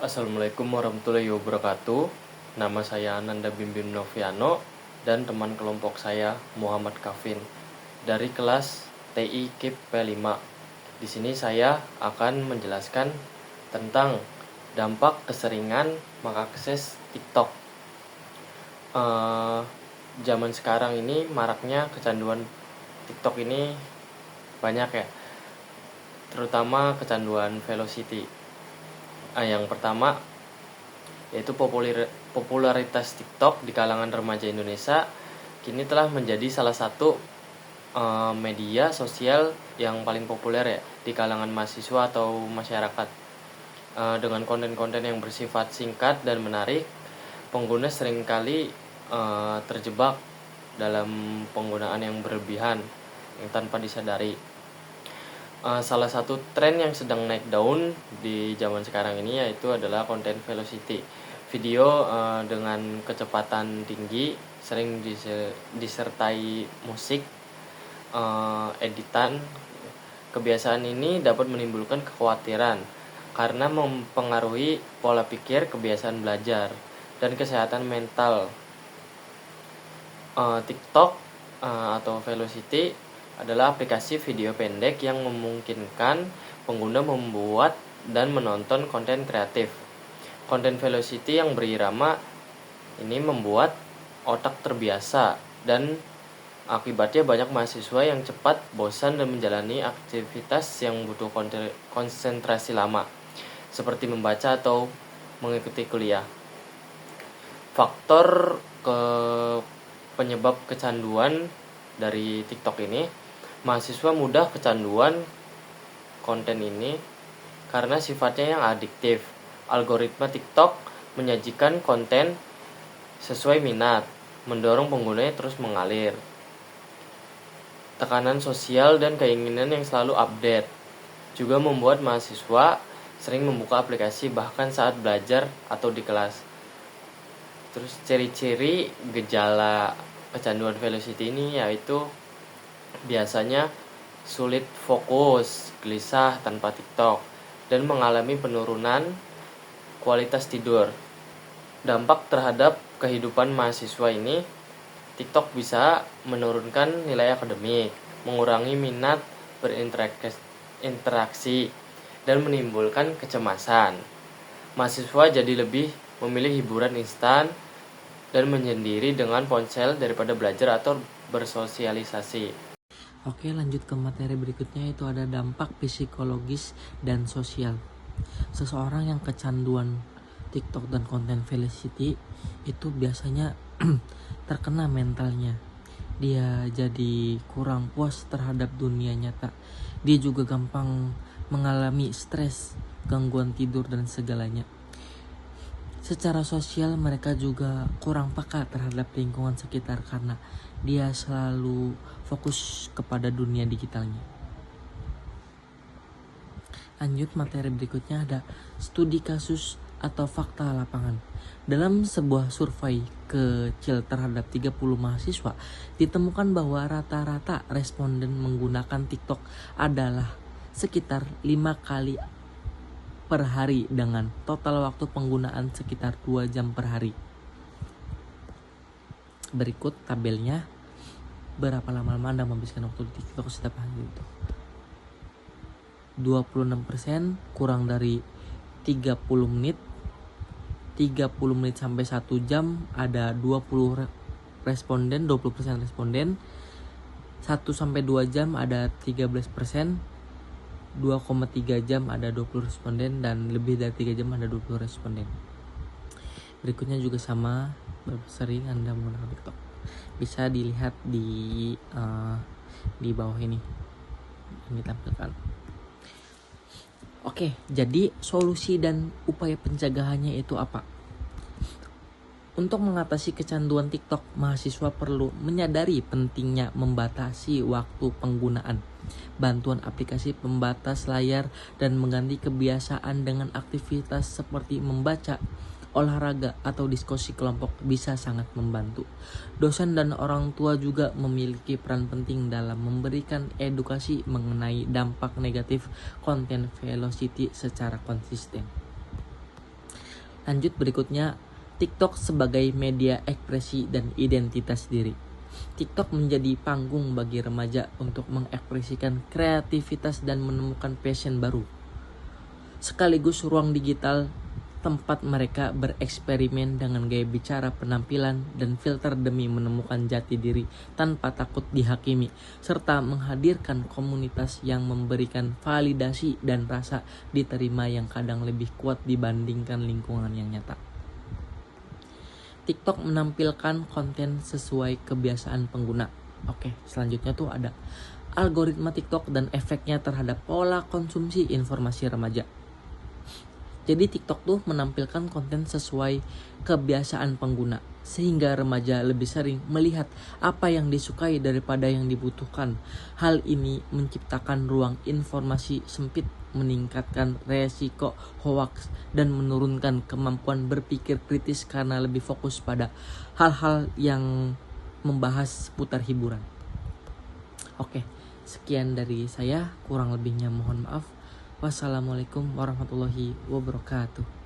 Assalamualaikum warahmatullahi wabarakatuh. Nama saya Ananda Bimbim Noviano dan teman kelompok saya Muhammad Kafin dari kelas TI KIP P5. Di sini saya akan menjelaskan tentang dampak keseringan mengakses TikTok. Zaman sekarang ini maraknya kecanduan TikTok ini banyak ya, terutama kecanduan velocity. Yang pertama yaitu popularitas TikTok di kalangan remaja Indonesia kini telah menjadi salah satu media sosial yang paling populer ya di kalangan mahasiswa atau masyarakat. Dengan konten-konten yang bersifat singkat dan menarik, pengguna seringkali terjebak dalam penggunaan yang berlebihan yang tanpa disadari. Salah satu tren yang sedang naik daun di zaman sekarang ini yaitu adalah konten velocity. Video dengan kecepatan tinggi, sering disertai musik, editan. Kebiasaan ini dapat menimbulkan kekhawatiran karena mempengaruhi pola pikir, kebiasaan belajar, dan kesehatan mental. TikTok atau velocity adalah aplikasi video pendek yang memungkinkan pengguna membuat dan menonton konten kreatif. Konten velocity yang berirama ini membuat otak terbiasa dan akibatnya banyak mahasiswa yang cepat bosan dan menjalani aktivitas yang butuh konsentrasi lama, seperti membaca atau mengikuti kuliah. Faktor penyebab kecanduan dari TikTok ini, mahasiswa mudah kecanduan konten ini karena sifatnya yang adiktif. Algoritma TikTok menyajikan konten sesuai minat, mendorong penggunanya terus mengalir. Tekanan sosial dan keinginan yang selalu update juga membuat mahasiswa sering membuka aplikasi bahkan saat belajar atau di kelas. Terus ciri-ciri gejala kecanduan velocity ini yaitu biasanya sulit fokus, gelisah tanpa TikTok, dan mengalami penurunan kualitas tidur. Dampak terhadap kehidupan mahasiswa ini, TikTok bisa menurunkan nilai akademik, mengurangi minat berinteraksi, dan menimbulkan kecemasan. Mahasiswa jadi lebih memilih hiburan instan dan menyendiri dengan ponsel daripada belajar atau bersosialisasi. Oke, lanjut ke materi berikutnya, itu ada dampak psikologis dan sosial. Seseorang yang kecanduan TikTok dan konten velocity itu biasanya terkena mentalnya. Dia jadi kurang puas terhadap dunia nyata. Dia juga gampang mengalami stres, gangguan tidur dan segalanya. Secara sosial mereka juga kurang peka terhadap lingkungan sekitar karena dia selalu fokus kepada dunia digitalnya. Lanjut, materi berikutnya ada studi kasus atau fakta lapangan. Dalam sebuah survei kecil terhadap 30 mahasiswa, ditemukan bahwa rata-rata responden menggunakan TikTok adalah sekitar 5 kali per hari dengan total waktu penggunaan sekitar 2 jam per hari. Berikut tabelnya, berapa lama Anda menghabiskan waktu di TikTok setiap hari itu. 26% kurang dari 30 menit, 30 menit sampai 1 jam ada 20% responden, 1 sampai 2 jam ada 13%, 2,3 jam ada 20 responden, dan lebih dari 3 jam ada 20 responden. Berikutnya juga sama, berapa sering Anda menggunakan TikTok. Bisa dilihat di bawah ini yang ditampilkan. Oke, jadi solusi dan upaya pencegahannya itu apa? Untuk mengatasi kecanduan TikTok, mahasiswa perlu menyadari pentingnya membatasi waktu penggunaan, bantuan aplikasi pembatas layar, dan mengganti kebiasaan dengan aktivitas seperti membaca, olahraga, atau diskusi kelompok bisa sangat membantu. Dosen dan orang tua juga memiliki peran penting dalam memberikan edukasi mengenai dampak negatif konten velocity secara konsisten. Lanjut berikutnya, TikTok sebagai media ekspresi dan identitas diri. TikTok menjadi panggung bagi remaja untuk mengekspresikan kreativitas dan menemukan passion baru. Sekaligus ruang digital tempat mereka bereksperimen dengan gaya bicara, penampilan, dan filter demi menemukan jati diri tanpa takut dihakimi, serta menghadirkan komunitas yang memberikan validasi dan rasa diterima yang kadang lebih kuat dibandingkan lingkungan yang nyata. TikTok menampilkan konten sesuai kebiasaan pengguna. Oke, selanjutnya tuh ada algoritma TikTok dan efeknya terhadap pola konsumsi informasi remaja. Jadi TikTok tuh menampilkan konten sesuai kebiasaan pengguna, sehingga remaja lebih sering melihat apa yang disukai daripada yang dibutuhkan. Hal ini menciptakan ruang informasi sempit, meningkatkan resiko hoaks, dan menurunkan kemampuan berpikir kritis karena lebih fokus pada hal-hal yang membahas seputar hiburan. Oke, sekian dari saya, kurang lebihnya mohon maaf. Wassalamualaikum warahmatullahi wabarakatuh.